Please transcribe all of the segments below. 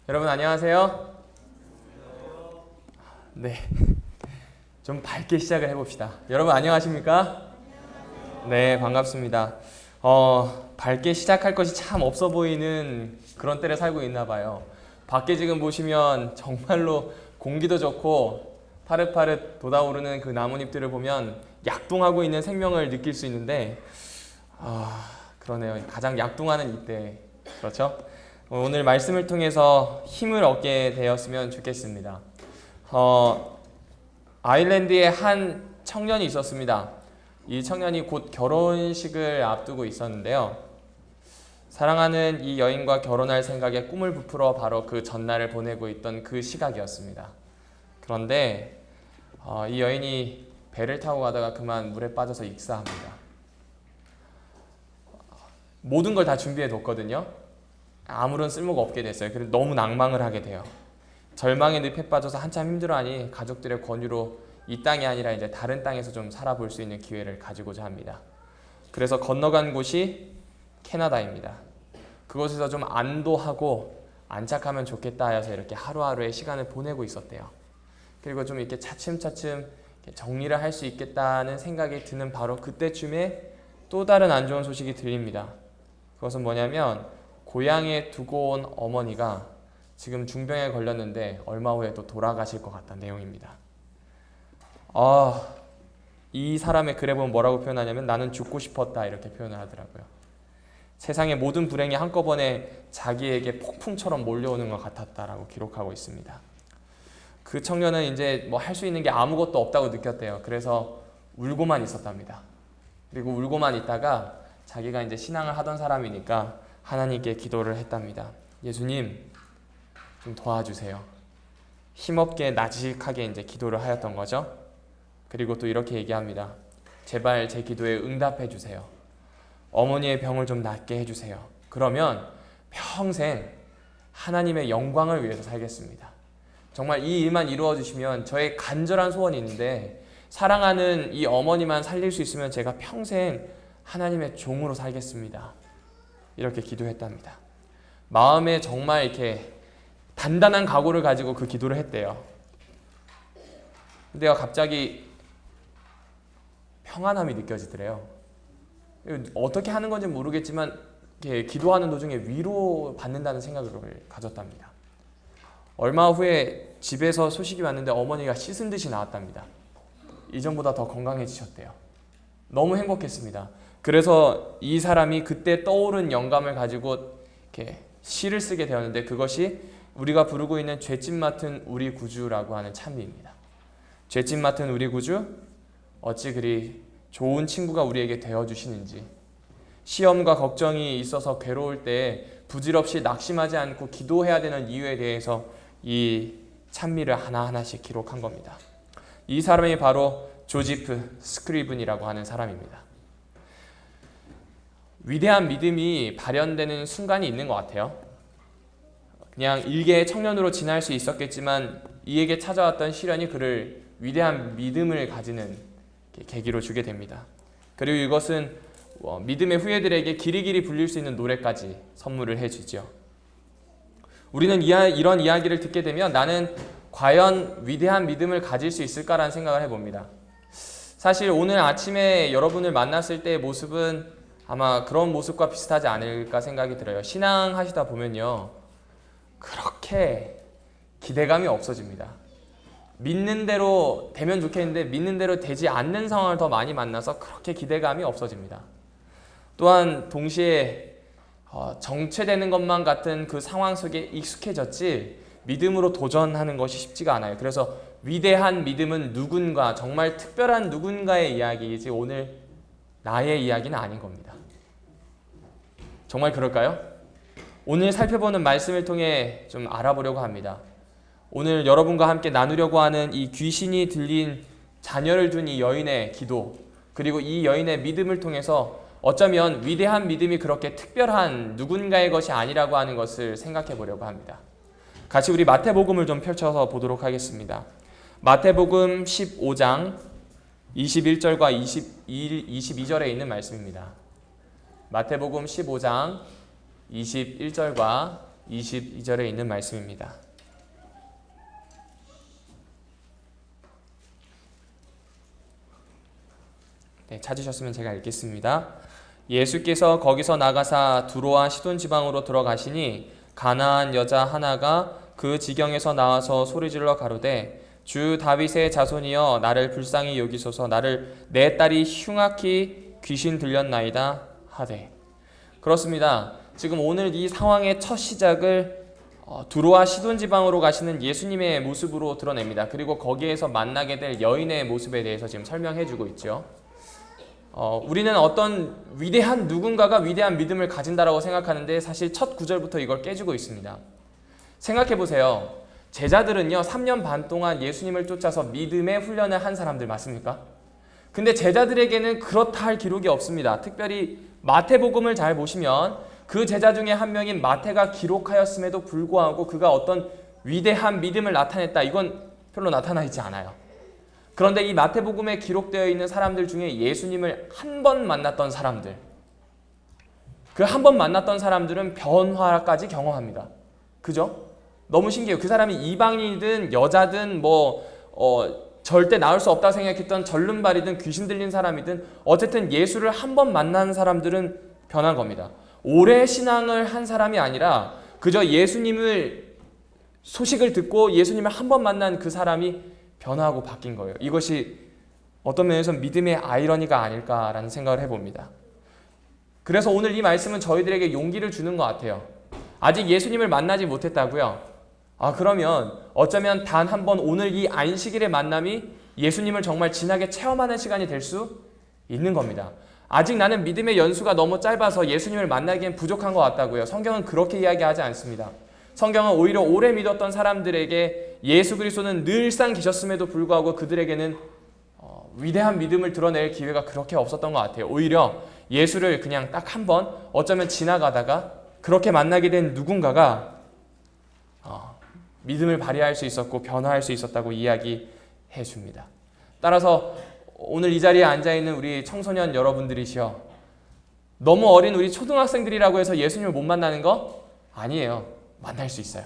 여러분 안녕하세요. 네, 좀 밝게 시작을 해봅시다. 여러분 안녕하십니까? 네, 반갑습니다. 밝게 시작할 것이 참 없어 보이는 그런 때를 살고 있나 봐요. 밖에 지금 보시면 정말로 공기도 좋고 파릇파릇 돋아오르는 그 나뭇잎들을 보면 약동하고 있는 생명을 느낄 수 있는데 그러네요. 가장 약동하는 이때, 그렇죠? 오늘 말씀을 통해서 힘을 얻게 되었으면 좋겠습니다. 아일랜드에 한 청년이 있었습니다. 이 청년이 곧 결혼식을 앞두고 있었는데요. 사랑하는 이 여인과 결혼할 생각에 꿈을 부풀어 바로 그 전날을 보내고 있던 그 시각이었습니다. 그런데 이 여인이 배를 타고 가다가 그만 물에 빠져서 익사합니다. 모든 걸 다 준비해 뒀거든요. 아무런 쓸모가 없게 됐어요. 그래서 너무 낭망을 하게 돼요. 절망의 늪에 빠져서 한참 힘들어하니 가족들의 권유로 이 땅이 아니라 이제 다른 땅에서 좀 살아볼 수 있는 기회를 가지고자 합니다. 그래서 건너간 곳이 캐나다입니다. 그곳에서 좀 안도하고 안착하면 좋겠다 해서 이렇게 하루하루의 시간을 보내고 있었대요. 그리고 좀 이렇게 차츰차츰 정리를 할 수 있겠다는 생각이 드는 바로 그때쯤에 또 다른 안 좋은 소식이 들립니다. 그것은 뭐냐면 고향에 두고 온 어머니가 지금 중병에 걸렸는데 얼마 후에 또 돌아가실 것 같다는 내용입니다. 이 사람의 글에 보면 뭐라고 표현하냐면 나는 죽고 싶었다 이렇게 표현을 하더라고요. 세상의 모든 불행이 한꺼번에 자기에게 폭풍처럼 몰려오는 것 같았다라고 기록하고 있습니다. 그 청년은 이제 뭐 할 수 있는 게 아무것도 없다고 느꼈대요. 그래서 울고만 있었답니다. 그리고 울고만 있다가 자기가 이제 신앙을 하던 사람이니까 하나님께 기도를 했답니다. 예수님, 좀 도와주세요. 힘없게 나직하게 이제 기도를 하였던 거죠. 그리고 또 이렇게 얘기합니다. 제발 제 기도에 응답해 주세요. 어머니의 병을 좀 낫게 해주세요. 그러면 평생 하나님의 영광을 위해서 살겠습니다. 정말 이 일만 이루어 주시면 저의 간절한 소원이 있는데 사랑하는 이 어머니만 살릴 수 있으면 제가 평생 하나님의 종으로 살겠습니다. 이렇게 기도했답니다. 마음에 정말 이렇게 단단한 각오를 가지고 그 기도를 했대요. 근데 갑자기 평안함이 느껴지더래요. 어떻게 하는 건지 모르겠지만 기도하는 도중에 위로 받는다는 생각을 가졌답니다. 얼마 후에 집에서 소식이 왔는데 어머니가 씻은 듯이 나왔답니다. 이전보다 더 건강해지셨대요. 너무 행복했습니다. 그래서 이 사람이 그때 떠오른 영감을 가지고 이렇게 시를 쓰게 되었는데 그것이 우리가 부르고 있는 죄짓 맡은 우리 구주라고 하는 찬미입니다. 죄짓 맡은 우리 구주, 어찌 그리 좋은 친구가 우리에게 되어주시는지, 시험과 걱정이 있어서 괴로울 때 부질없이 낙심하지 않고 기도해야 되는 이유에 대해서 이 찬미를 하나하나씩 기록한 겁니다. 이 사람이 바로 조지프 스크리븐이라고 하는 사람입니다. 위대한 믿음이 발현되는 순간이 있는 것 같아요. 그냥 일개의 청년으로 지날 수 있었겠지만 이에게 찾아왔던 시련이 그를 위대한 믿음을 가지는 계기로 주게 됩니다. 그리고 이것은 믿음의 후예들에게 길이길이 불릴 수 있는 노래까지 선물을 해주죠. 우리는 이런 이야기를 듣게 되면 나는 과연 위대한 믿음을 가질 수 있을까라는 생각을 해봅니다. 사실 오늘 아침에 여러분을 만났을 때의 모습은 아마 그런 모습과 비슷하지 않을까 생각이 들어요. 신앙하시다 보면요, 그렇게 기대감이 없어집니다. 믿는 대로 되면 좋겠는데 믿는 대로 되지 않는 상황을 더 많이 만나서 그렇게 기대감이 없어집니다. 또한 동시에 정체되는 것만 같은 그 상황 속에 익숙해졌지 믿음으로 도전하는 것이 쉽지가 않아요. 그래서 위대한 믿음은 누군가, 정말 특별한 누군가의 이야기이지 오늘 나의 이야기는 아닌 겁니다. 정말 그럴까요? 오늘 살펴보는 말씀을 통해 좀 알아보려고 합니다. 오늘 여러분과 함께 나누려고 하는 이 귀신이 들린 자녀를 둔 이 여인의 기도, 그리고 이 여인의 믿음을 통해서 어쩌면 위대한 믿음이 그렇게 특별한 누군가의 것이 아니라고 하는 것을 생각해 보려고 합니다. 같이 우리 마태복음을 좀 펼쳐서 보도록 하겠습니다. 마태복음 15장 21절과 22절에 있는 말씀입니다. 마태복음 15장 21절과 22절에 있는 말씀입니다. 네, 찾으셨으면 제가 읽겠습니다. 예수께서 거기서 나가사 두로와 시돈 지방으로 들어가시니 가나안 여자 하나가 그 지경에서 나와서 소리질러 가로되 주 다윗의 자손이여 나를 불쌍히 여기소서 나를 내 딸이 흉악히 귀신 들렸나이다 하되. 그렇습니다. 지금 오늘 이 상황의 첫 시작을 두로와 시돈 지방으로 가시는 예수님의 모습으로 드러냅니다. 그리고 거기에서 만나게 될 여인의 모습에 대해서 지금 설명해 주고 있죠. 우리는 어떤 위대한 누군가가 위대한 믿음을 가진다라고 생각하는데 사실 첫 구절부터 이걸 깨주고 있습니다. 생각해 보세요. 제자들은요 3년 반 동안 예수님을 쫓아서 믿음의 훈련을 한 사람들 맞습니까? 근데 제자들에게는 그렇다 할 기록이 없습니다. 특별히 마태복음을 잘 보시면 그 제자 중에 한 명인 마태가 기록하였음에도 불구하고 그가 어떤 위대한 믿음을 나타냈다, 이건 별로 나타나 있지 않아요. 그런데 이 마태복음에 기록되어 있는 사람들 중에 예수님을 한 번 만났던 사람들, 그 한 번 만났던 사람들은 변화까지 경험합니다. 그죠? 너무 신기해요. 그 사람이 이방인이든 여자든 절대 나올 수 없다고 생각했던 절름발이든 귀신 들린 사람이든 어쨌든 예수를 한 번 만난 사람들은 변한 겁니다. 오래 신앙을 한 사람이 아니라 그저 예수님을 소식을 듣고 예수님을 한 번 만난 그 사람이 변화하고 바뀐 거예요. 이것이 어떤 면에서 믿음의 아이러니가 아닐까라는 생각을 해봅니다. 그래서 오늘 이 말씀은 저희들에게 용기를 주는 것 같아요. 아직 예수님을 만나지 못했다고요? 그러면 어쩌면 단 한 번 오늘 이 안식일의 만남이 예수님을 정말 진하게 체험하는 시간이 될 수 있는 겁니다. 아직 나는 믿음의 연수가 너무 짧아서 예수님을 만나기엔 부족한 것 같다고요. 성경은 그렇게 이야기하지 않습니다. 성경은 오히려 오래 믿었던 사람들에게 예수 그리스도는 늘상 계셨음에도 불구하고 그들에게는 위대한 믿음을 드러낼 기회가 그렇게 없었던 것 같아요. 오히려 예수를 그냥 딱 한 번 어쩌면 지나가다가 그렇게 만나게 된 누군가가 믿음을 발휘할 수 있었고 변화할 수 있었다고 이야기해 줍니다. 따라서 오늘 이 자리에 앉아있는 우리 청소년 여러분들이시여, 너무 어린 우리 초등학생들이라고 해서 예수님을 못 만나는 거 아니에요. 만날 수 있어요.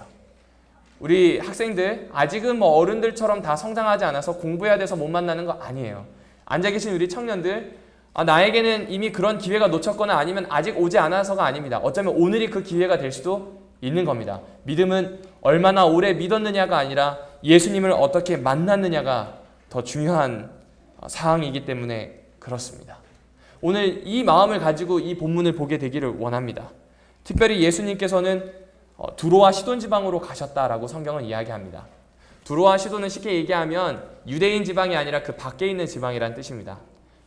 우리 학생들 아직은 어른들처럼 다 성장하지 않아서 공부해야 돼서 못 만나는 거 아니에요. 앉아 계신 우리 청년들, 나에게는 이미 그런 기회가 놓쳤거나 아니면 아직 오지 않아서가 아닙니다. 어쩌면 오늘이 그 기회가 될 수도 있는 겁니다. 믿음은 얼마나 오래 믿었느냐가 아니라 예수님을 어떻게 만났느냐가 더 중요한 사항이기 때문에 그렇습니다. 오늘 이 마음을 가지고 이 본문을 보게 되기를 원합니다. 특별히 예수님께서는 두로와 시돈 지방으로 가셨다라고 성경은 이야기합니다. 두로와 시돈은 쉽게 얘기하면 유대인 지방이 아니라 그 밖에 있는 지방이라는 뜻입니다.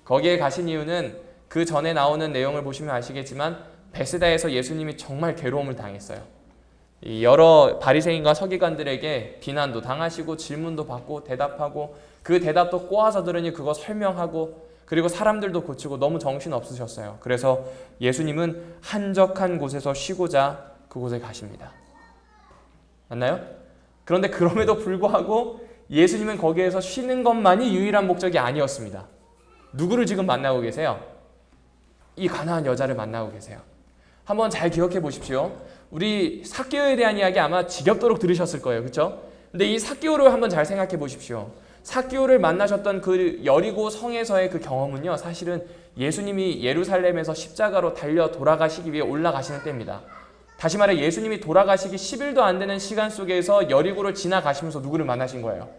거기에 가신 이유는 그 전에 나오는 내용을 보시면 아시겠지만 베세다에서 예수님이 정말 괴로움을 당했어요. 여러 바리새인과 서기관들에게 비난도 당하시고 질문도 받고 대답하고 그 대답도 꼬아서 들으니 그거 설명하고 그리고 사람들도 고치고 너무 정신 없으셨어요. 그래서 예수님은 한적한 곳에서 쉬고자 그곳에 가십니다. 맞나요? 그런데 그럼에도 불구하고 예수님은 거기에서 쉬는 것만이 유일한 목적이 아니었습니다. 누구를 지금 만나고 계세요? 이 가나안 여자를 만나고 계세요. 한번 잘 기억해 보십시오. 우리 삭개오에 대한 이야기 아마 지겹도록 들으셨을 거예요. 그렇죠? 근데 이 삭개오를 한번 잘 생각해 보십시오. 삭개오를 만나셨던 그 여리고 성에서의 그 경험은요, 사실은 예수님이 예루살렘에서 십자가로 달려 돌아가시기 위해 올라가시는 때입니다. 다시 말해 예수님이 돌아가시기 10일도 안 되는 시간 속에서 여리고를 지나가시면서 누구를 만나신 거예요?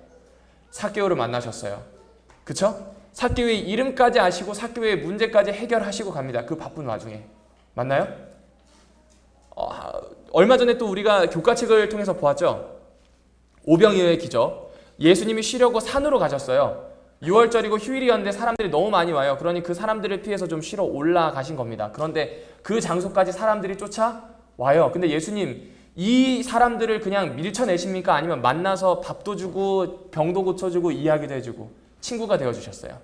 삭개오를 만나셨어요. 그쵸? 삭개오의 이름까지 아시고 삭개오의 문제까지 해결하시고 갑니다. 그 바쁜 와중에. 맞나요? 얼마 전에 또 우리가 교과책을 통해서 보았죠. 오병이어의 기적. 예수님이 쉬려고 산으로 가셨어요. 6월절이고 휴일이었는데 사람들이 너무 많이 와요. 그러니 그 사람들을 피해서 좀 쉬러 올라가신 겁니다. 그런데 그 장소까지 사람들이 쫓아와요. 근데 예수님 이 사람들을 그냥 밀쳐내십니까? 아니면 만나서 밥도 주고 병도 고쳐주고 이야기도 해주고 친구가 되어주셨어요.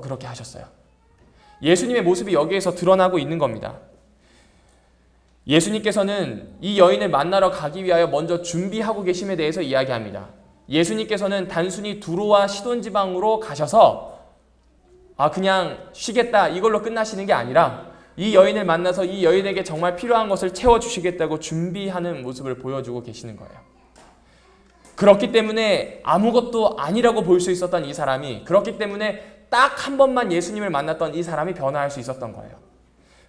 그렇게 하셨어요. 예수님의 모습이 여기에서 드러나고 있는 겁니다. 예수님께서는 이 여인을 만나러 가기 위하여 먼저 준비하고 계심에 대해서 이야기합니다. 예수님께서는 단순히 두로와 시돈 지방으로 가셔서 그냥 쉬겠다 이걸로 끝나시는 게 아니라 이 여인을 만나서 이 여인에게 정말 필요한 것을 채워주시겠다고 준비하는 모습을 보여주고 계시는 거예요. 그렇기 때문에 아무것도 아니라고 볼 수 있었던 이 사람이, 그렇기 때문에 딱 한 번만 예수님을 만났던 이 사람이 변화할 수 있었던 거예요.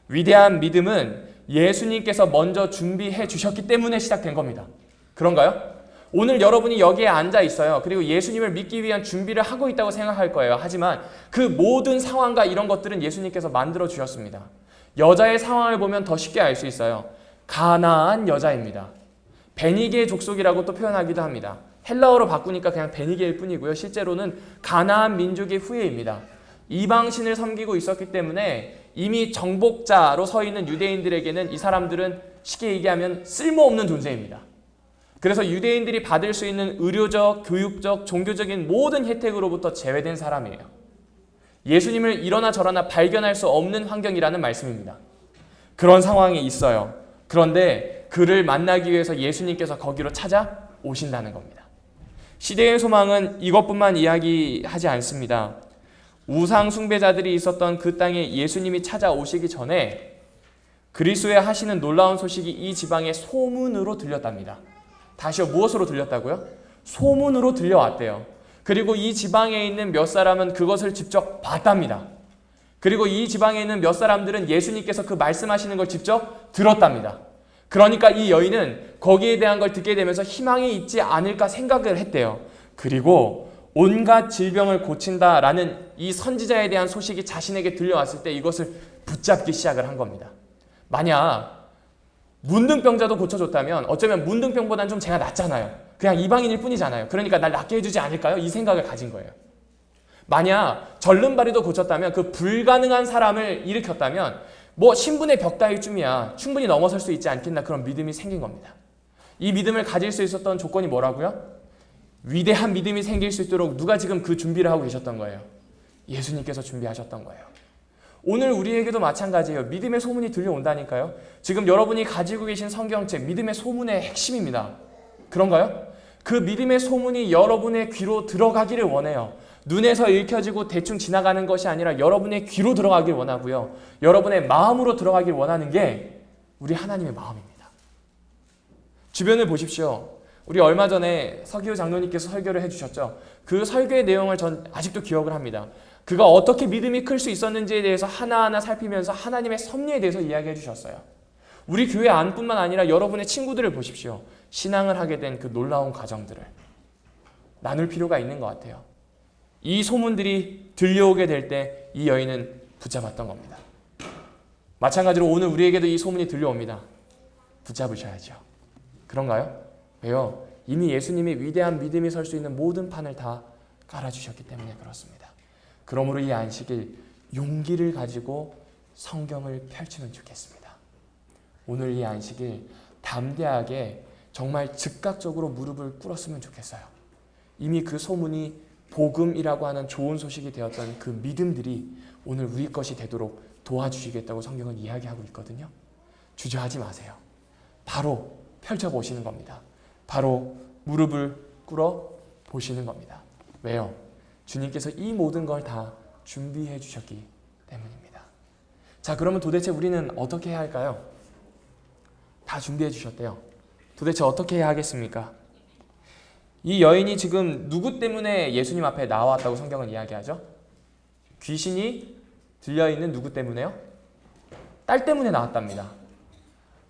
위대한 믿음은 예수님께서 먼저 준비해 주셨기 때문에 시작된 겁니다. 그런가요? 오늘 여러분이 여기에 앉아 있어요. 그리고 예수님을 믿기 위한 준비를 하고 있다고 생각할 거예요. 하지만 그 모든 상황과 이런 것들은 예수님께서 만들어 주셨습니다. 여자의 상황을 보면 더 쉽게 알 수 있어요. 가나안 여자입니다. 베니게의 족속이라고 또 표현하기도 합니다. 헬라어로 바꾸니까 그냥 베니게일 뿐이고요. 실제로는 가나안 민족의 후예입니다. 이방신을 섬기고 있었기 때문에 이미 정복자로 서 있는 유대인들에게는 이 사람들은 쉽게 얘기하면 쓸모없는 존재입니다. 그래서 유대인들이 받을 수 있는 의료적, 교육적, 종교적인 모든 혜택으로부터 제외된 사람이에요. 예수님을 이러나 저러나 발견할 수 없는 환경이라는 말씀입니다. 그런 상황에 있어요. 그런데 그를 만나기 위해서 예수님께서 거기로 찾아오신다는 겁니다. 시대의 소망은 이것뿐만 이야기하지 않습니다. 우상 숭배자들이 있었던 그 땅에 예수님이 찾아오시기 전에 그리스도의 하시는 놀라운 소식이 이 지방의 소문으로 들렸답니다. 다시요, 무엇으로 들렸다고요? 소문으로 들려왔대요. 그리고 이 지방에 있는 몇 사람은 그것을 직접 봤답니다. 그리고 이 지방에 있는 몇 사람들은 예수님께서 그 말씀하시는 걸 직접 들었답니다. 그러니까 이 여인은 거기에 대한 걸 듣게 되면서 희망이 있지 않을까 생각을 했대요. 그리고 온갖 질병을 고친다라는 이 선지자에 대한 소식이 자신에게 들려왔을 때 이것을 붙잡기 시작을 한 겁니다. 만약 문둥병자도 고쳐줬다면 어쩌면 문둥병보다는 좀 제가 낫잖아요. 그냥 이방인일 뿐이잖아요. 그러니까 날 낫게 해주지 않을까요? 이 생각을 가진 거예요. 만약 절름발이도 고쳤다면, 그 불가능한 사람을 일으켰다면 뭐 신분의 벽 따위쯤이야 충분히 넘어설 수 있지 않겠나, 그런 믿음이 생긴 겁니다. 이 믿음을 가질 수 있었던 조건이 뭐라고요? 위대한 믿음이 생길 수 있도록 누가 지금 그 준비를 하고 계셨던 거예요? 예수님께서 준비하셨던 거예요. 오늘 우리에게도 마찬가지예요. 믿음의 소문이 들려온다니까요. 지금 여러분이 가지고 계신 성경책, 믿음의 소문의 핵심입니다. 그런가요? 그 믿음의 소문이 여러분의 귀로 들어가기를 원해요. 눈에서 읽혀지고 대충 지나가는 것이 아니라 여러분의 귀로 들어가길 원하고요. 여러분의 마음으로 들어가길 원하는 게 우리 하나님의 마음입니다. 주변을 보십시오. 우리 얼마 전에 서기호 장로님께서 설교를 해주셨죠. 그 설교의 내용을 전 아직도 기억을 합니다. 그가 어떻게 믿음이 클 수 있었는지에 대해서 하나하나 살피면서 하나님의 섭리에 대해서 이야기해 주셨어요. 우리 교회 안뿐만 아니라 여러분의 친구들을 보십시오. 신앙을 하게 된 그 놀라운 과정들을 나눌 필요가 있는 것 같아요. 이 소문들이 들려오게 될 때 이 여인은 붙잡았던 겁니다. 마찬가지로 오늘 우리에게도 이 소문이 들려옵니다. 붙잡으셔야죠. 그런가요? 왜요? 이미 예수님이 위대한 믿음이 설 수 있는 모든 판을 다 깔아주셨기 때문에 그렇습니다. 그러므로 이 안식일 용기를 가지고 성경을 펼치면 좋겠습니다. 오늘 이 안식일 담대하게 정말 즉각적으로 무릎을 꿇었으면 좋겠어요. 이미 그 소문이 복음이라고 하는 좋은 소식이 되었던 그 믿음들이 오늘 우리 것이 되도록 도와주시겠다고 성경은 이야기하고 있거든요. 주저하지 마세요. 바로 펼쳐보시는 겁니다. 바로 무릎을 꿇어 보시는 겁니다. 왜요? 주님께서 이 모든 걸 다 준비해 주셨기 때문입니다. 자, 그러면 도대체 우리는 어떻게 해야 할까요? 다 준비해 주셨대요. 도대체 어떻게 해야 하겠습니까? 이 여인이 지금 누구 때문에 예수님 앞에 나왔다고 성경은 이야기하죠? 귀신이 들려있는 누구 때문에요? 딸 때문에 나왔답니다.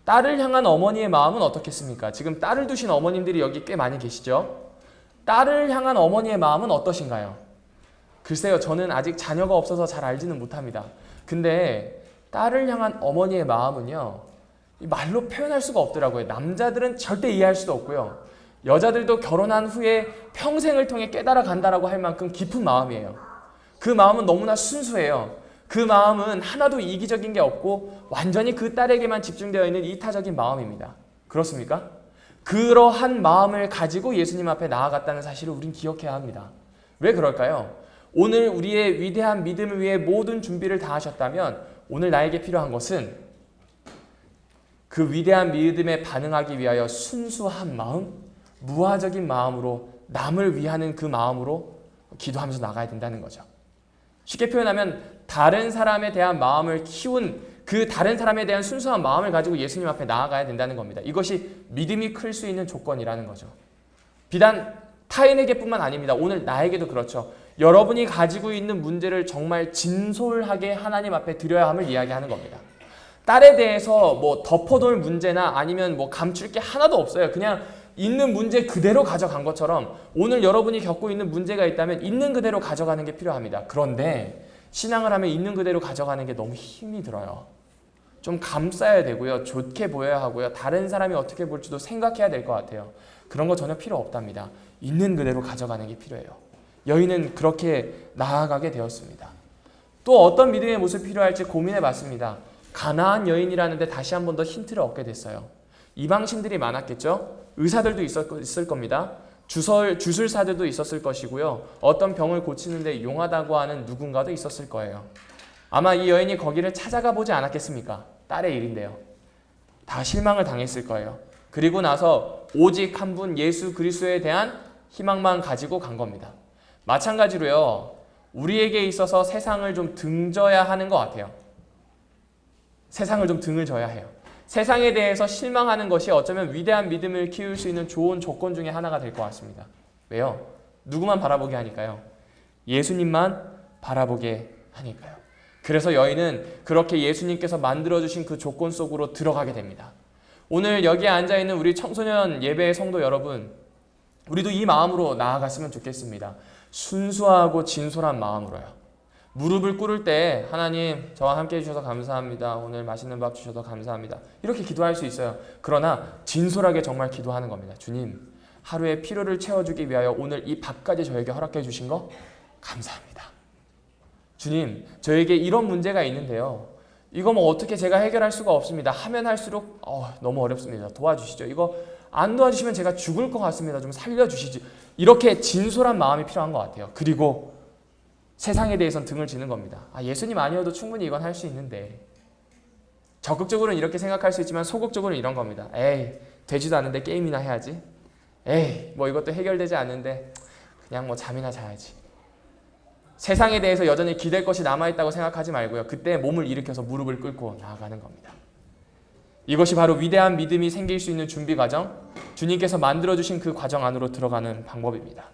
딸을 향한 어머니의 마음은 어떻겠습니까? 지금 딸을 두신 어머님들이 여기 꽤 많이 계시죠? 딸을 향한 어머니의 마음은 어떠신가요? 글쎄요, 저는 아직 자녀가 없어서 잘 알지는 못합니다. 근데 딸을 향한 어머니의 마음은요, 말로 표현할 수가 없더라고요. 남자들은 절대 이해할 수도 없고요. 여자들도 결혼한 후에 평생을 통해 깨달아 간다라고 할 만큼 깊은 마음이에요. 그 마음은 너무나 순수해요. 그 마음은 하나도 이기적인 게 없고 완전히 그 딸에게만 집중되어 있는 이타적인 마음입니다. 그렇습니까? 그러한 마음을 가지고 예수님 앞에 나아갔다는 사실을 우린 기억해야 합니다. 왜 그럴까요? 오늘 우리의 위대한 믿음을 위해 모든 준비를 다 하셨다면 오늘 나에게 필요한 것은 그 위대한 믿음에 반응하기 위하여 순수한 마음, 무화적인 마음으로 남을 위하는 그 마음으로 기도하면서 나가야 된다는 거죠. 쉽게 표현하면 다른 사람에 대한 마음을 키운 그 다른 사람에 대한 순수한 마음을 가지고 예수님 앞에 나아가야 된다는 겁니다. 이것이 믿음이 클 수 있는 조건이라는 거죠. 비단 타인에게뿐만 아닙니다. 오늘 나에게도 그렇죠. 여러분이 가지고 있는 문제를 정말 진솔하게 하나님 앞에 드려야 함을 이야기하는 겁니다. 딸에 대해서 뭐 덮어놓을 문제나 아니면 뭐 감출 게 하나도 없어요. 그냥 있는 문제 그대로 가져간 것처럼 오늘 여러분이 겪고 있는 문제가 있다면 있는 그대로 가져가는 게 필요합니다. 그런데 신앙을 하면 있는 그대로 가져가는 게 너무 힘이 들어요. 좀 감싸야 되고요. 좋게 보여야 하고요. 다른 사람이 어떻게 볼지도 생각해야 될 것 같아요. 그런 거 전혀 필요 없답니다. 있는 그대로 가져가는 게 필요해요. 여인은 그렇게 나아가게 되었습니다. 또 어떤 믿음의 모습이 필요할지 고민해 봤습니다. 가나안 여인이라는데 다시 한 번 더 힌트를 얻게 됐어요. 이방신들이 많았겠죠? 의사들도 있을 겁니다. 주술사들도 있었을 것이고요. 어떤 병을 고치는데 용하다고 하는 누군가도 있었을 거예요. 아마 이 여인이 거기를 찾아가 보지 않았겠습니까? 딸의 일인데요. 다 실망을 당했을 거예요. 그리고 나서 오직 한 분 예수 그리스도에 대한 희망만 가지고 간 겁니다. 마찬가지로요. 우리에게 있어서 세상을 좀 등져야 하는 것 같아요. 세상을 좀 등을 져야 해요. 세상에 대해서 실망하는 것이 어쩌면 위대한 믿음을 키울 수 있는 좋은 조건 중에 하나가 될 것 같습니다. 왜요? 누구만 바라보게 하니까요. 예수님만 바라보게 하니까요. 그래서 여인은 그렇게 예수님께서 만들어주신 그 조건 속으로 들어가게 됩니다. 오늘 여기에 앉아있는 우리 청소년 예배 성도 여러분, 우리도 이 마음으로 나아갔으면 좋겠습니다. 순수하고 진솔한 마음으로요. 무릎을 꿇을 때 하나님 저와 함께 해주셔서 감사합니다. 오늘 맛있는 밥 주셔서 감사합니다. 이렇게 기도할 수 있어요. 그러나 진솔하게 정말 기도하는 겁니다. 주님, 하루의 필요를 채워주기 위하여 오늘 이 밥까지 저에게 허락해 주신 거 감사합니다. 주님, 저에게 이런 문제가 있는데요. 이거 뭐 어떻게 제가 해결할 수가 없습니다. 하면 할수록 너무 어렵습니다. 도와주시죠. 이거 안 도와주시면 제가 죽을 것 같습니다. 좀 살려주시지. 이렇게 진솔한 마음이 필요한 것 같아요. 그리고 세상에 대해서는 등을 지는 겁니다. 예수님 아니어도 충분히 이건 할 수 있는데. 적극적으로는 이렇게 생각할 수 있지만 소극적으로는 이런 겁니다. 에이, 되지도 않는데 게임이나 해야지. 에이, 뭐 이것도 해결되지 않는데 그냥 뭐 잠이나 자야지. 세상에 대해서 여전히 기댈 것이 남아있다고 생각하지 말고요. 그때 몸을 일으켜서 무릎을 꿇고 나아가는 겁니다. 이것이 바로 위대한 믿음이 생길 수 있는 준비 과정, 주님께서 만들어주신 그 과정 안으로 들어가는 방법입니다.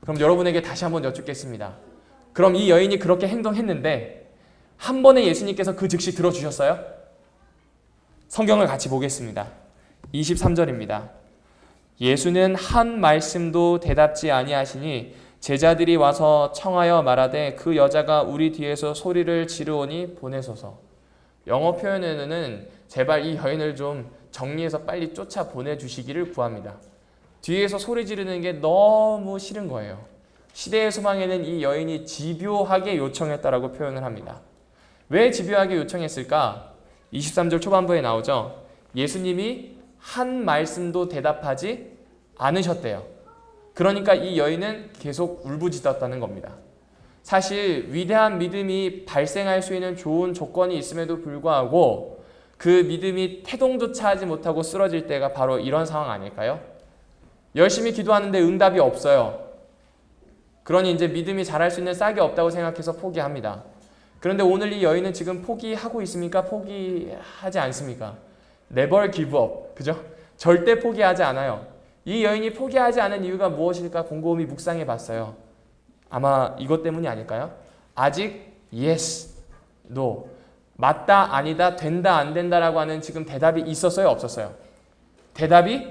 그럼 여러분에게 다시 한번 여쭙겠습니다. 그럼 이 여인이 그렇게 행동했는데 한 번에 예수님께서 그 즉시 들어주셨어요? 성경을 같이 보겠습니다. 23절입니다. 예수는 한 말씀도 대답지 아니하시니 제자들이 와서 청하여 말하되 그 여자가 우리 뒤에서 소리를 지르오니 보내소서. 영어 표현에는 제발 이 여인을 좀 정리해서 빨리 쫓아 보내주시기를 구합니다. 뒤에서 소리 지르는 게 너무 싫은 거예요. 시대의 소망에는 이 여인이 집요하게 요청했다라고 표현을 합니다. 왜 집요하게 요청했을까? 23절 초반부에 나오죠. 예수님이 한 말씀도 대답하지 않으셨대요. 그러니까 이 여인은 계속 울부짖었다는 겁니다. 사실 위대한 믿음이 발생할 수 있는 좋은 조건이 있음에도 불구하고 그 믿음이 태동조차 하지 못하고 쓰러질 때가 바로 이런 상황 아닐까요? 열심히 기도하는데 응답이 없어요. 그러니 이제 믿음이 자랄 수 있는 싹이 없다고 생각해서 포기합니다. 그런데 오늘 이 여인은 지금 포기하고 있습니까? 포기하지 않습니까? Never give up. 그죠? 절대 포기하지 않아요. 이 여인이 포기하지 않은 이유가 무엇일까 곰곰이 묵상해 봤어요. 아마 이것 때문이 아닐까요? 아직 yes, no, 맞다, 아니다, 된다, 안 된다라고 하는 지금 대답이 있었어요? 없었어요? 대답이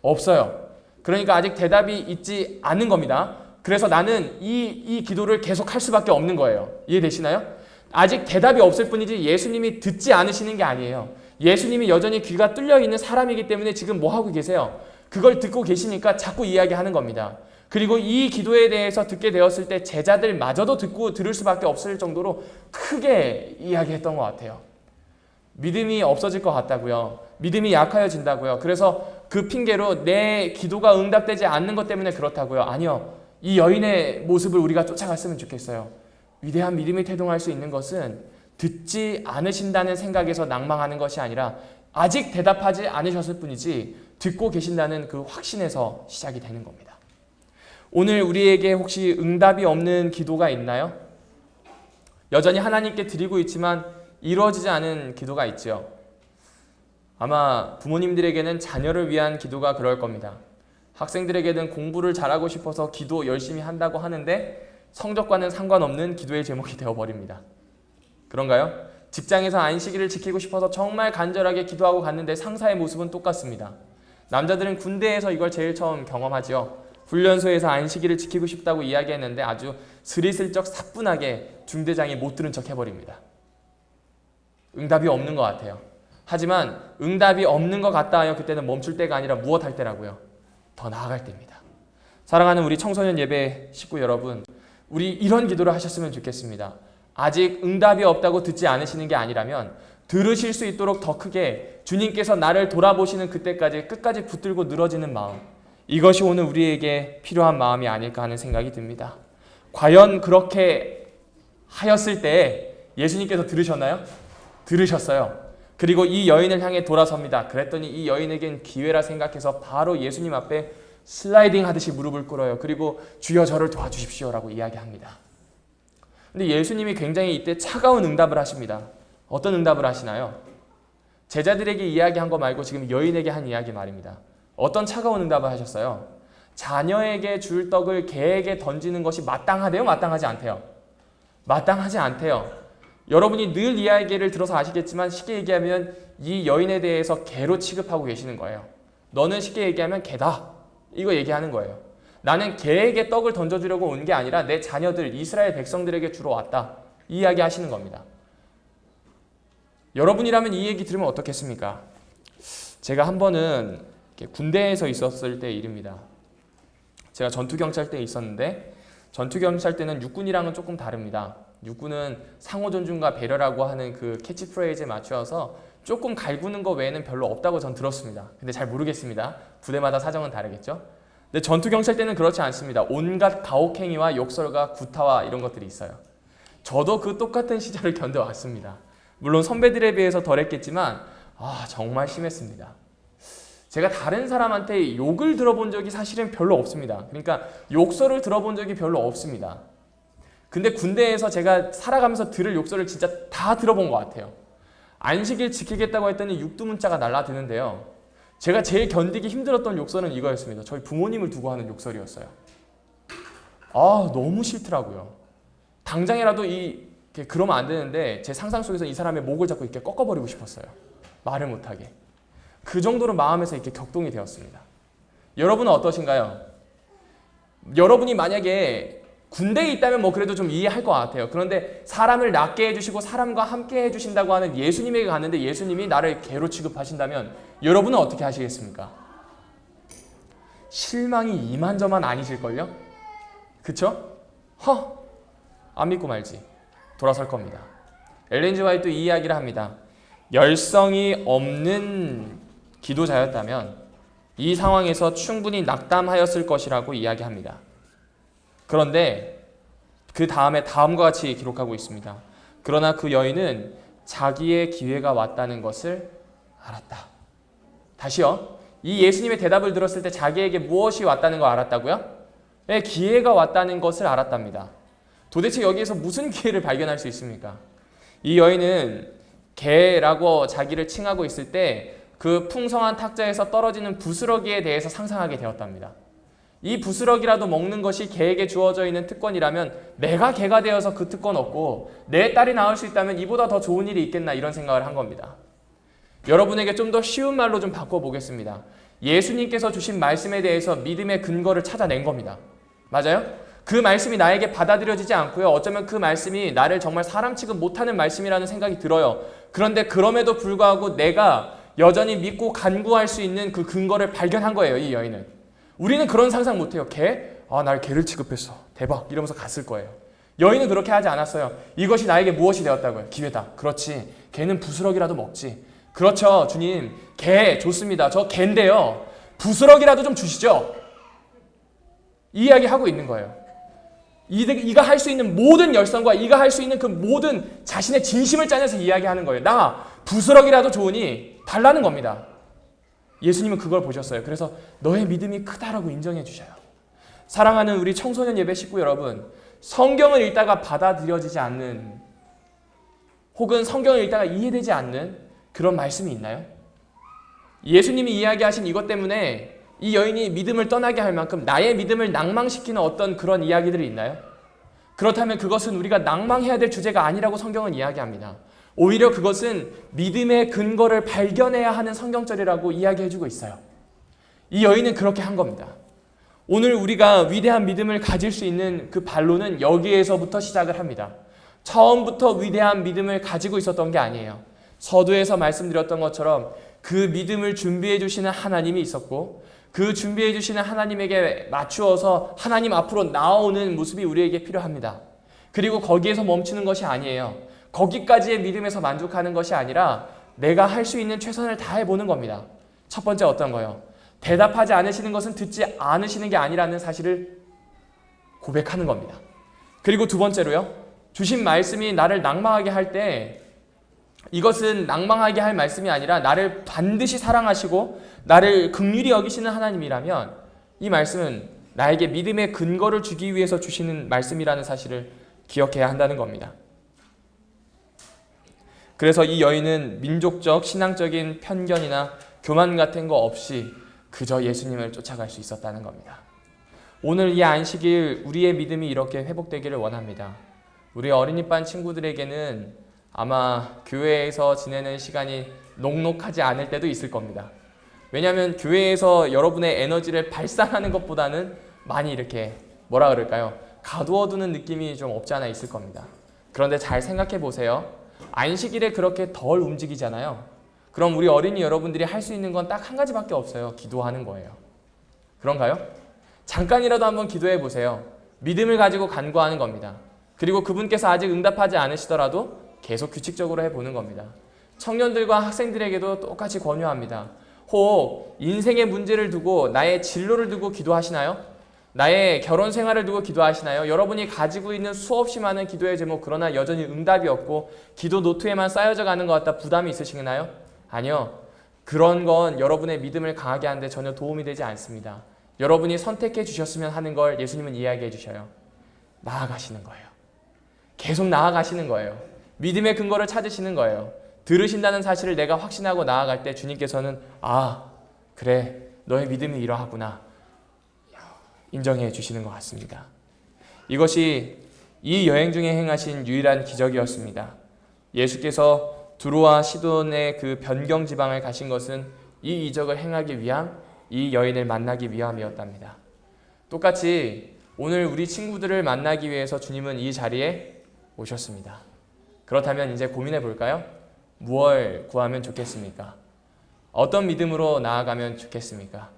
없어요. 그러니까 아직 대답이 있지 않은 겁니다. 그래서 나는 이 기도를 계속 할 수밖에 없는 거예요. 이해되시나요? 아직 대답이 없을 뿐이지 예수님이 듣지 않으시는 게 아니에요. 예수님이 여전히 귀가 뚫려 있는 사람이기 때문에 지금 뭐 하고 계세요? 그걸 듣고 계시니까 자꾸 이야기하는 겁니다. 그리고 이 기도에 대해서 듣게 되었을 때 제자들마저도 듣고 들을 수밖에 없을 정도로 크게 이야기했던 것 같아요. 믿음이 없어질 것 같다고요. 믿음이 약하여진다고요. 그래서 그 핑계로 내 기도가 응답되지 않는 것 때문에 그렇다고요. 아니요. 이 여인의 모습을 우리가 쫓아갔으면 좋겠어요. 위대한 믿음이 태동할 수 있는 것은 듣지 않으신다는 생각에서 낭망하는 것이 아니라 아직 대답하지 않으셨을 뿐이지 듣고 계신다는 그 확신에서 시작이 되는 겁니다. 오늘 우리에게 혹시 응답이 없는 기도가 있나요? 여전히 하나님께 드리고 있지만 이루어지지 않은 기도가 있죠. 아마 부모님들에게는 자녀를 위한 기도가 그럴 겁니다. 학생들에게는 공부를 잘하고 싶어서 기도 열심히 한다고 하는데 성적과는 상관없는 기도의 제목이 되어버립니다. 그런가요? 직장에서 안식일을 지키고 싶어서 정말 간절하게 기도하고 갔는데 상사의 모습은 똑같습니다. 남자들은 군대에서 이걸 제일 처음 경험하지요. 훈련소에서 안식일을 지키고 싶다고 이야기했는데 아주 스리슬쩍 사뿐하게 중대장이 못 들은 척 해버립니다. 응답이 없는 것 같아요. 하지만 응답이 없는 것 같다 하여 그때는 멈출 때가 아니라 무엇할 때라고요? 더 나아갈 때입니다. 사랑하는 우리 청소년 예배 식구 여러분, 우리 이런 기도를 하셨으면 좋겠습니다. 아직 응답이 없다고 듣지 않으시는 게 아니라면 들으실 수 있도록 더 크게 주님께서 나를 돌아보시는 그때까지 끝까지 붙들고 늘어지는 마음, 이것이 오늘 우리에게 필요한 마음이 아닐까 하는 생각이 듭니다. 과연 그렇게 하였을 때 예수님께서 들으셨나요? 들으셨어요. 그리고 이 여인을 향해 돌아섭니다. 그랬더니 이 여인에겐 기회라 생각해서 바로 예수님 앞에 슬라이딩 하듯이 무릎을 꿇어요. 그리고 주여 저를 도와주십시오라고 이야기합니다. 근데 예수님이 굉장히 이때 차가운 응답을 하십니다. 어떤 응답을 하시나요? 제자들에게 이야기한 거 말고 지금 여인에게 한 이야기 말입니다. 어떤 차가운 응답을 하셨어요? 자녀에게 줄 떡을 개에게 던지는 것이 마땅하대요? 마땅하지 않대요? 마땅하지 않대요. 여러분이 늘 이야기를 들어서 아시겠지만 쉽게 얘기하면 이 여인에 대해서 개로 취급하고 계시는 거예요. 너는 쉽게 얘기하면 개다. 이거 얘기하는 거예요. 나는 개에게 떡을 던져주려고 온 게 아니라 내 자녀들 이스라엘 백성들에게 주러 왔다. 이 이야기 하시는 겁니다. 여러분이라면 이 얘기 들으면 어떻겠습니까? 제가 한 번은 군대에서 있었을 때 일입니다. 제가 전투경찰대에 있었는데 전투경찰대는 육군이랑은 조금 다릅니다. 육군은 상호 존중과 배려라고 하는 그 캐치프레이즈에 맞추어서 조금 갈구는 거 외에는 별로 없다고 전 들었습니다. 근데 잘 모르겠습니다. 부대마다 사정은 다르겠죠. 근데 전투경찰대는 그렇지 않습니다. 온갖 가혹행위와 욕설과 구타와 이런 것들이 있어요. 저도 그 똑같은 시절을 견뎌왔습니다. 물론 선배들에 비해서 덜했겠지만 정말 심했습니다. 제가 다른 사람한테 욕을 들어본 적이 사실은 별로 없습니다. 그러니까 욕설을 들어본 적이 별로 없습니다. 근데 군대에서 제가 살아가면서 들을 욕설을 진짜 다 들어본 것 같아요. 안식일 지키겠다고 했더니 육두문자가 날라드는데요. 제가 제일 견디기 힘들었던 욕설은 이거였습니다. 저희 부모님을 두고 하는 욕설이었어요. 너무 싫더라고요. 당장이라도 그러면 안 되는데 제 상상 속에서 이 사람의 목을 잡고 이렇게 꺾어버리고 싶었어요. 말을 못하게. 그 정도로 마음에서 이렇게 격동이 되었습니다. 여러분은 어떠신가요? 여러분이 만약에 군대에 있다면 뭐 그래도 좀 이해할 것 같아요. 그런데 사람을 낫게 해주시고 사람과 함께 해주신다고 하는 예수님에게 갔는데 예수님이 나를 개로 취급하신다면 여러분은 어떻게 하시겠습니까? 실망이 이만저만 아니실걸요? 그쵸? 안 믿고 말지. 돌아설 겁니다. 엘렌 G 화이트도 이 이야기를 합니다. 열성이 없는 기도자였다면 이 상황에서 충분히 낙담하였을 것이라고 이야기합니다. 그런데 그 다음에 다음과 같이 기록하고 있습니다. 그러나 그 여인은 자기의 기회가 왔다는 것을 알았다. 다시요. 이 예수님의 대답을 들었을 때 자기에게 무엇이 왔다는 걸 알았다고요? 네, 기회가 왔다는 것을 알았답니다. 도대체 여기에서 무슨 기회를 발견할 수 있습니까? 이 여인은 개라고 자기를 칭하고 있을 때 그 풍성한 탁자에서 떨어지는 부스러기에 대해서 상상하게 되었답니다. 이 부스러기라도 먹는 것이 개에게 주어져 있는 특권이라면 내가 개가 되어서 그 특권 얻고 내 딸이 낳을 수 있다면 이보다 더 좋은 일이 있겠나 이런 생각을 한 겁니다. 여러분에게 좀 더 쉬운 말로 좀 바꿔보겠습니다. 예수님께서 주신 말씀에 대해서 믿음의 근거를 찾아낸 겁니다. 맞아요? 그 말씀이 나에게 받아들여지지 않고요. 어쩌면 그 말씀이 나를 정말 사람 취급 못하는 말씀이라는 생각이 들어요. 그런데 그럼에도 불구하고 내가 여전히 믿고 간구할 수 있는 그 근거를 발견한 거예요. 이 여인은. 우리는 그런 상상 못해요. 개? 날 개를 취급했어. 대박. 이러면서 갔을 거예요. 여인은 그렇게 하지 않았어요. 이것이 나에게 무엇이 되었다고요? 기회다. 그렇지. 개는 부스러기라도 먹지. 그렇죠. 주님. 개 좋습니다. 저 개인데요. 부스러기라도 좀 주시죠. 이 이야기 하고 있는 거예요. 이가 할 수 있는 모든 열성과 이가 할 수 있는 그 모든 자신의 진심을 짜내서 이야기하는 거예요. 나 부스러기라도 좋으니 달라는 겁니다. 예수님은 그걸 보셨어요. 그래서 너의 믿음이 크다라고 인정해 주셔요. 사랑하는 우리 청소년 예배 식구 여러분, 성경을 읽다가 받아들여지지 않는 혹은 성경을 읽다가 이해되지 않는 그런 말씀이 있나요? 예수님이 이야기하신 이것 때문에 이 여인이 믿음을 떠나게 할 만큼 나의 믿음을 낭망시키는 어떤 그런 이야기들이 있나요? 그렇다면 그것은 우리가 낭망해야 될 주제가 아니라고 성경은 이야기합니다. 오히려 그것은 믿음의 근거를 발견해야 하는 성경절이라고 이야기해주고 있어요. 이 여인은 그렇게 한 겁니다. 오늘 우리가 위대한 믿음을 가질 수 있는 그 반론은 여기에서부터 시작을 합니다. 처음부터 위대한 믿음을 가지고 있었던 게 아니에요. 서두에서 말씀드렸던 것처럼 그 믿음을 준비해 주시는 하나님이 있었고 그 준비해 주시는 하나님에게 맞추어서 하나님 앞으로 나오는 모습이 우리에게 필요합니다. 그리고 거기에서 멈추는 것이 아니에요. 거기까지의 믿음에서 만족하는 것이 아니라 내가 할 수 있는 최선을 다해보는 겁니다. 첫 번째 어떤 거요? 대답하지 않으시는 것은 듣지 않으시는 게 아니라는 사실을 고백하는 겁니다. 그리고 두 번째로요. 주신 말씀이 나를 낭망하게 할 때 이것은 낭망하게 할 말씀이 아니라 나를 반드시 사랑하시고 나를 긍휼히 여기시는 하나님이라면 이 말씀은 나에게 믿음의 근거를 주기 위해서 주시는 말씀이라는 사실을 기억해야 한다는 겁니다. 그래서 이 여인은 민족적, 신앙적인 편견이나 교만 같은 거 없이 그저 예수님을 쫓아갈 수 있었다는 겁니다. 오늘 이 안식일 우리의 믿음이 이렇게 회복되기를 원합니다. 우리 어린이반 친구들에게는 아마 교회에서 지내는 시간이 녹록하지 않을 때도 있을 겁니다. 왜냐하면 교회에서 여러분의 에너지를 발산하는 것보다는 많이 이렇게 뭐라 그럴까요? 가두어두는 느낌이 좀 없지 않아 있을 겁니다. 그런데 잘 생각해 보세요. 안식일에 그렇게 덜 움직이잖아요. 그럼 우리 어린이 여러분들이 할 수 있는 건 딱 한 가지밖에 없어요. 기도하는 거예요. 그런가요? 잠깐이라도 한번 기도해 보세요. 믿음을 가지고 간구하는 겁니다. 그리고 그분께서 아직 응답하지 않으시더라도 계속 규칙적으로 해보는 겁니다. 청년들과 학생들에게도 똑같이 권유합니다. 혹 인생의 문제를 두고 나의 진로를 두고 기도하시나요? 나의 결혼 생활을 두고 기도하시나요? 여러분이 가지고 있는 수없이 많은 기도의 제목 그러나 여전히 응답이 없고 기도 노트에만 쌓여져 가는 것 같다 부담이 있으시나요? 아니요. 그런 건 여러분의 믿음을 강하게 하는데 전혀 도움이 되지 않습니다. 여러분이 선택해 주셨으면 하는 걸 예수님은 이야기해 주셔요. 나아가시는 거예요. 계속 나아가시는 거예요. 믿음의 근거를 찾으시는 거예요. 들으신다는 사실을 내가 확신하고 나아갈 때 주님께서는 그래 너의 믿음이 이러하구나 인정해 주시는 것 같습니다. 이것이 이 여행 중에 행하신 유일한 기적이었습니다. 예수께서 두로와 시돈의 그 변경 지방을 가신 것은 이 이적을 행하기 위함, 이 여인을 만나기 위함이었답니다. 똑같이 오늘 우리 친구들을 만나기 위해서 주님은 이 자리에 오셨습니다. 그렇다면 이제 고민해 볼까요? 무엇을 구하면 좋겠습니까? 어떤 믿음으로 나아가면 좋겠습니까?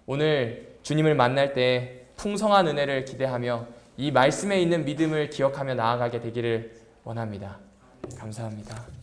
오늘 주님을 만날 때 풍성한 은혜를 기대하며 이 말씀에 있는 믿음을 기억하며 나아가게 되기를 원합니다. 감사합니다.